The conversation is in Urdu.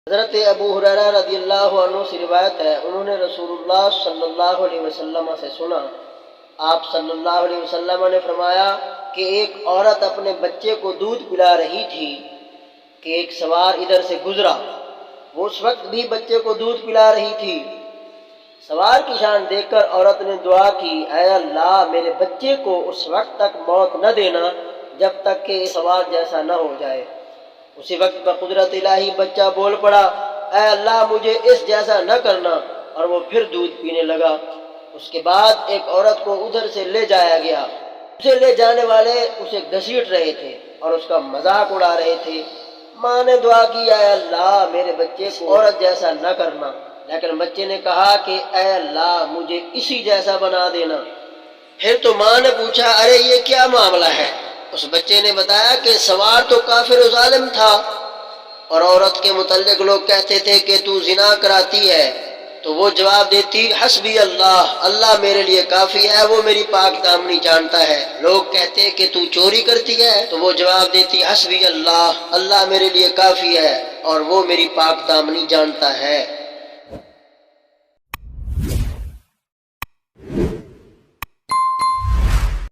حضرت ابو ہریرہ رضی اللہ عنہ سے روایت ہے، انہوں نے رسول اللہ صلی اللہ علیہ وسلم سے سنا، آپ صلی اللہ علیہ وسلم نے فرمایا کہ ایک عورت اپنے بچے کو دودھ پلا رہی تھی کہ ایک سوار ادھر سے گزرا، وہ اس وقت بھی بچے کو دودھ پلا رہی تھی۔ سوار کی شان دیکھ کر عورت نے دعا کی، اے اللہ میرے بچے کو اس وقت تک موت نہ دینا جب تک کہ سوار جیسا نہ ہو جائے۔ اسی وقت بقدرت الہی بچہ بول پڑا، اے اللہ مجھے اس جیسا نہ کرنا، اور وہ پھر دودھ پینے لگا۔ اس کے بعد ایک عورت کو ادھر سے لے جایا گیا، اسے لے جانے والے اسے گھسیٹ رہے تھے اور اس کا مذاق اڑا رہے تھے۔ ماں نے دعا کی، اے اللہ میرے بچے کو عورت جیسا نہ کرنا، لیکن بچے نے کہا کہ اے اللہ مجھے اسی جیسا بنا دینا۔ پھر تو ماں نے پوچھا، ارے یہ کیا معاملہ ہے؟ اس بچے نے بتایا کہ سوار تو کافر و ظالم تھا، اور عورت کے متعلق لوگ کہتے تھے کہ تو زنا کراتی ہے، تو وہ جواب دیتی، حسبی اللہ، اللہ میرے لیے کافی ہے، وہ میری پاک دامنی جانتا ہے۔ لوگ کہتے کہ تو چوری کرتی ہے، تو وہ جواب دیتی، حسبی اللہ، اللہ میرے لیے کافی ہے اور وہ میری پاک دامنی جانتا ہے۔